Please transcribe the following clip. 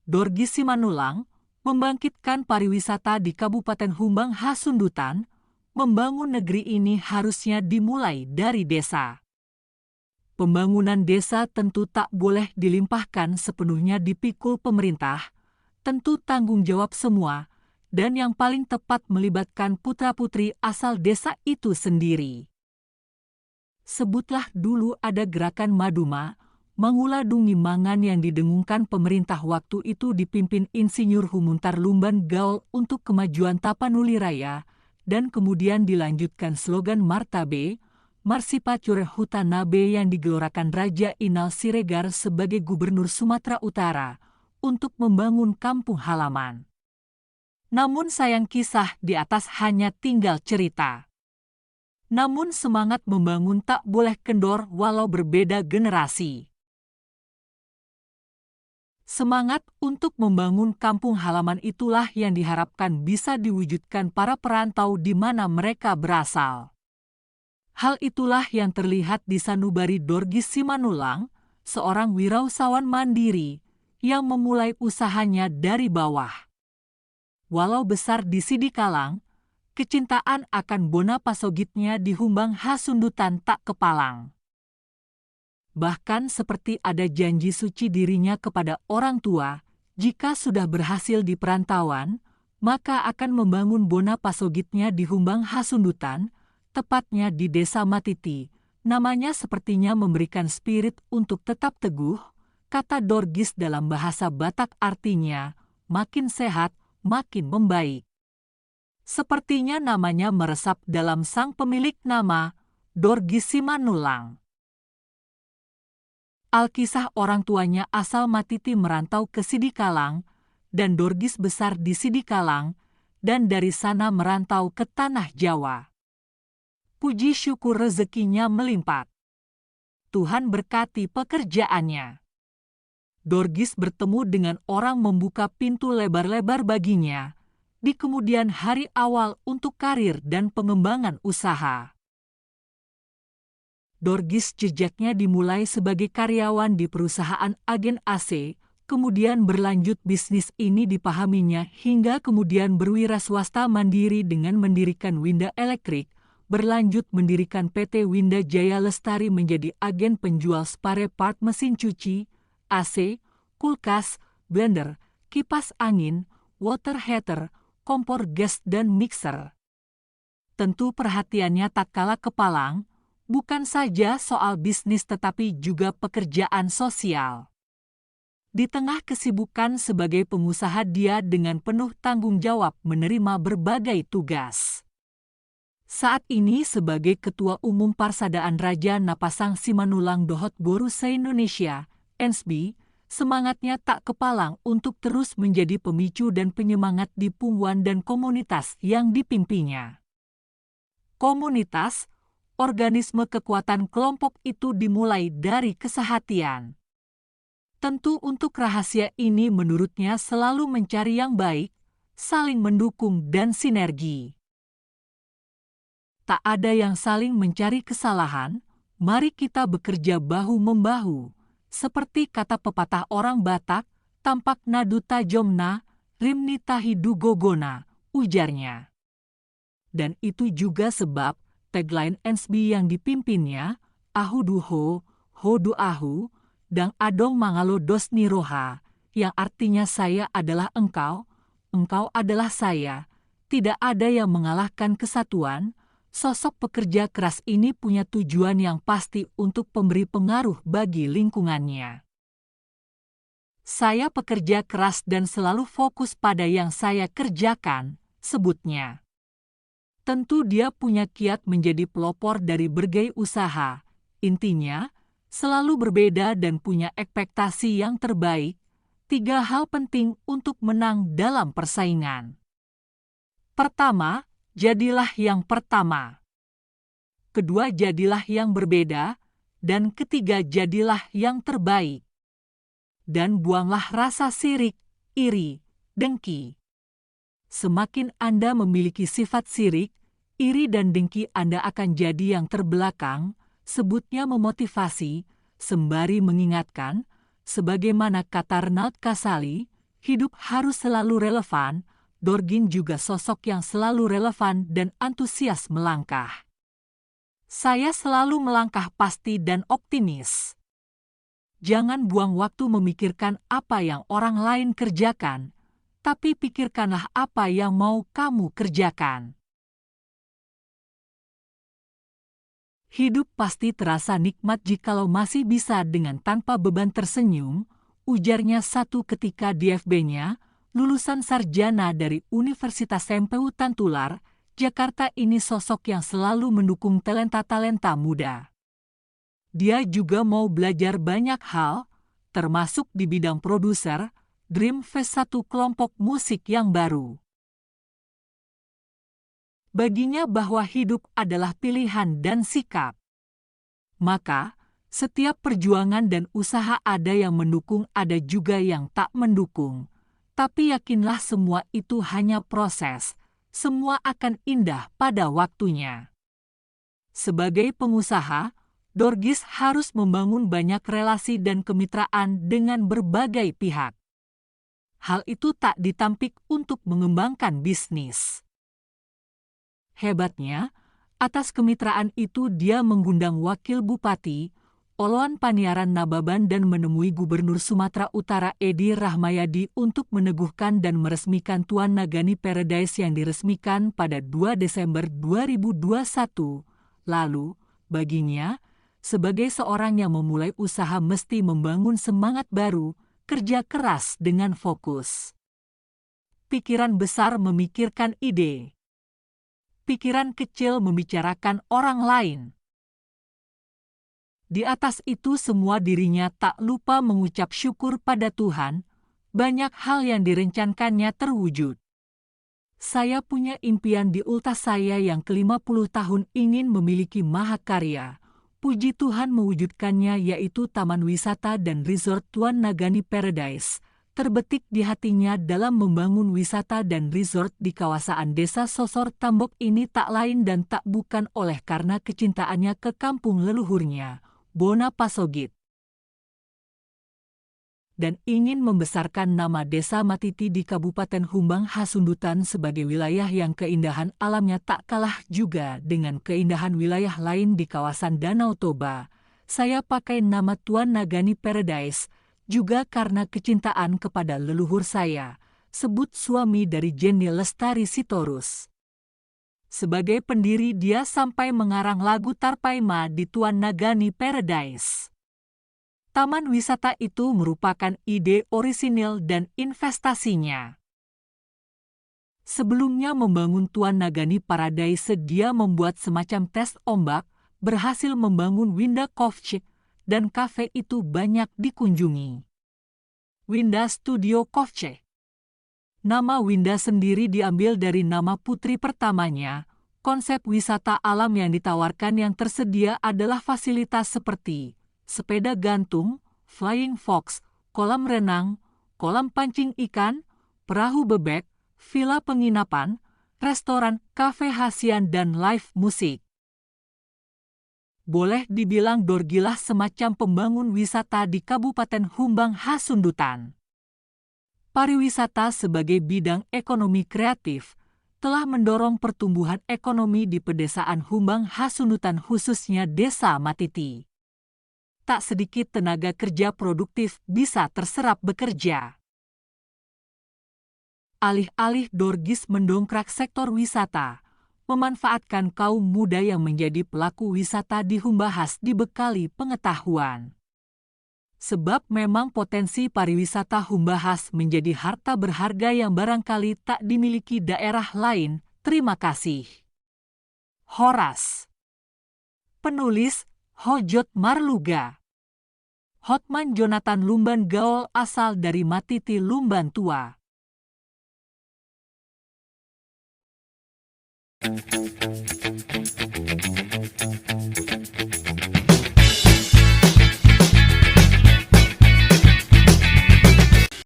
Dorgis Simanulang, membangkitkan pariwisata di Kabupaten Humbang Hasundutan. Membangun negeri ini harusnya dimulai dari desa. Pembangunan desa tentu tak boleh dilimpahkan sepenuhnya dipikul pemerintah, tentu tanggung jawab semua, dan yang paling tepat melibatkan putra-putri asal desa itu sendiri. Sebutlah dulu ada gerakan Maduma, Mangula Dungi Mangan yang didengungkan pemerintah waktu itu dipimpin Insinyur Humuntar Lumban Gaul untuk kemajuan Tapanuli Raya, dan kemudian dilanjutkan slogan Martabe, Marsipacure Hutanabe yang digelorakan Raja Inal Siregar sebagai Gubernur Sumatera Utara untuk membangun kampung halaman. Namun sayang kisah di atas hanya tinggal cerita. Namun semangat membangun tak boleh kendor walau berbeda generasi. Semangat untuk membangun kampung halaman itulah yang diharapkan bisa diwujudkan para perantau di mana mereka berasal. Hal itulah yang terlihat di sanubari Dorgis Simanulang, seorang wirausahawan mandiri yang memulai usahanya dari bawah. Walau besar di Sidikalang, kecintaan akan Bona Pasogitnya di Humbang Hasundutan tak kepalang. Bahkan seperti ada janji suci dirinya kepada orang tua, jika sudah berhasil di perantauan, maka akan membangun Bona Pasogitnya di Humbang Hasundutan, tepatnya di Desa Matiti. Namanya sepertinya memberikan spirit untuk tetap teguh, kata Dorgis dalam bahasa Batak artinya, makin sehat, makin membaik. Sepertinya namanya meresap dalam sang pemilik nama, Dorgis Simanulang. Alkisah orang tuanya asal Matiti merantau ke Sidikalang, dan Dorgis besar di Sidikalang, dan dari sana merantau ke Tanah Jawa. Puji syukur rezekinya melimpat. Tuhan berkati pekerjaannya. Dorgis bertemu dengan orang membuka pintu lebar-lebar baginya, di kemudian hari awal untuk karir dan pengembangan usaha. Dorgis jejaknya dimulai sebagai karyawan di perusahaan agen AC, kemudian berlanjut bisnis ini dipahaminya hingga kemudian berwira swasta mandiri dengan mendirikan Winda Elektrik, berlanjut mendirikan PT Winda Jaya Lestari menjadi agen penjual spare part mesin cuci, AC, kulkas, blender, kipas angin, water heater, kompor gas dan mixer. Tentu perhatiannya tak kalah kepalang, bukan saja soal bisnis tetapi juga pekerjaan sosial. Di tengah kesibukan sebagai pengusaha dia dengan penuh tanggung jawab menerima berbagai tugas. Saat ini sebagai Ketua Umum Parsadaan Raja Napasang Simanulang Dohot Boru se-Indonesia, NSB, semangatnya tak kepalang untuk terus menjadi pemicu dan penyemangat di Pungwan dan komunitas yang dipimpinnya. Komunitas, organisme kekuatan kelompok itu dimulai dari kesehatian. Tentu untuk rahasia ini menurutnya selalu mencari yang baik, saling mendukung dan sinergi. Tak ada yang saling mencari kesalahan, mari kita bekerja bahu-membahu. Seperti kata pepatah orang Batak, tampak nadu tajomna, rimni tahidu gogona, ujarnya. Dan itu juga sebab tagline NSB yang dipimpinnya, Ahu Duho, Hodu Ahu, dan Adong Mangalo Dos Niroha, yang artinya saya adalah engkau adalah saya, tidak ada yang mengalahkan kesatuan. Sosok pekerja keras ini punya tujuan yang pasti untuk memberi pengaruh bagi lingkungannya. Saya pekerja keras dan selalu fokus pada yang saya kerjakan, sebutnya. Tentu dia punya kiat menjadi pelopor dari berbagai usaha. Intinya, selalu berbeda dan punya ekspektasi yang terbaik. 3 hal penting untuk menang dalam persaingan. Pertama, jadilah yang pertama. Kedua, jadilah yang berbeda. Dan ketiga, jadilah yang terbaik. Dan buanglah rasa sirik, iri, dengki. Semakin Anda memiliki sifat sirik, iri dan dengki Anda akan jadi yang terbelakang, sebutnya memotivasi, sembari mengingatkan, sebagaimana kata Renald Kasali, hidup harus selalu relevan, Dorgin juga sosok yang selalu relevan dan antusias melangkah. Saya selalu melangkah pasti dan optimis. Jangan buang waktu memikirkan apa yang orang lain kerjakan, tapi pikirkanlah apa yang mau kamu kerjakan. Hidup pasti terasa nikmat jikalau masih bisa dengan tanpa beban tersenyum, ujarnya satu ketika di FB-nya, lulusan sarjana dari Universitas MPU Tantular, Jakarta ini sosok yang selalu mendukung talenta-talenta muda. Dia juga mau belajar banyak hal, termasuk di bidang produser, Dream Fest, satu kelompok musik yang baru. Baginya bahwa hidup adalah pilihan dan sikap. Maka, setiap perjuangan dan usaha ada yang mendukung, ada juga yang tak mendukung. Tapi yakinlah semua itu hanya proses, semua akan indah pada waktunya. Sebagai pengusaha, Dorgis harus membangun banyak relasi dan kemitraan dengan berbagai pihak. Hal itu tak ditampik untuk mengembangkan bisnis. Hebatnya, atas kemitraan itu dia mengundang Wakil Bupati, Oloan Paniaran Nababan dan menemui Gubernur Sumatera Utara Edi Rahmayadi untuk meneguhkan dan meresmikan Tuan Nagani Paradise yang diresmikan pada 2 Desember 2021. Lalu, baginya, sebagai seorang yang memulai usaha mesti membangun semangat baru, kerja keras dengan fokus. Pikiran besar memikirkan ide. Pikiran kecil membicarakan orang lain. Di atas itu semua dirinya tak lupa mengucap syukur pada Tuhan, banyak hal yang direncanakannya terwujud. Saya punya impian di ulta saya yang ke-50 tahun ingin memiliki mahakarya. Puji Tuhan mewujudkannya, yaitu Taman Wisata dan Resort Tuan Nagani Paradise. Terbetik di hatinya dalam membangun wisata dan resort di kawasan Desa Sosor Tambok ini tak lain dan tak bukan oleh karena kecintaannya ke kampung leluhurnya, Bona Pasogit, dan ingin membesarkan nama Desa Matiti di Kabupaten Humbang Hasundutan sebagai wilayah yang keindahan alamnya tak kalah juga dengan keindahan wilayah lain di kawasan Danau Toba. Saya pakai nama Tuan Nagani Paradise, juga karena kecintaan kepada leluhur saya, sebut suami dari Jenny Lestari Sitorus. Sebagai pendiri dia sampai mengarang lagu Tarpaima di Tuan Nagani Paradise. Taman wisata itu merupakan ide orisinil dan investasinya. Sebelumnya membangun Tuan Nagani Paradise, dia membuat semacam tes ombak, berhasil membangun Winda Coffee, dan kafe itu banyak dikunjungi. Winda Studio Coffee. Nama Winda sendiri diambil dari nama putri pertamanya. Konsep wisata alam yang ditawarkan yang tersedia adalah fasilitas seperti sepeda gantung, flying fox, kolam renang, kolam pancing ikan, perahu bebek, villa penginapan, restoran, kafe hasian, dan live musik. Boleh dibilang Dorgilah semacam pembangun wisata di Kabupaten Humbang Hasundutan. Pariwisata sebagai bidang ekonomi kreatif telah mendorong pertumbuhan ekonomi di pedesaan Humbang Hasundutan, khususnya Desa Matiti. Tak sedikit tenaga kerja produktif bisa terserap bekerja. Alih-alih Dorgis mendongkrak sektor wisata, memanfaatkan kaum muda yang menjadi pelaku wisata di Humbahas dibekali pengetahuan. Sebab memang potensi pariwisata Humbahas menjadi harta berharga yang barangkali tak dimiliki daerah lain. Terima kasih. Horas. Penulis Hojot Marluga. Hotman Jonathan Lumban Gaul, asal dari Matiti, Lumban Tua.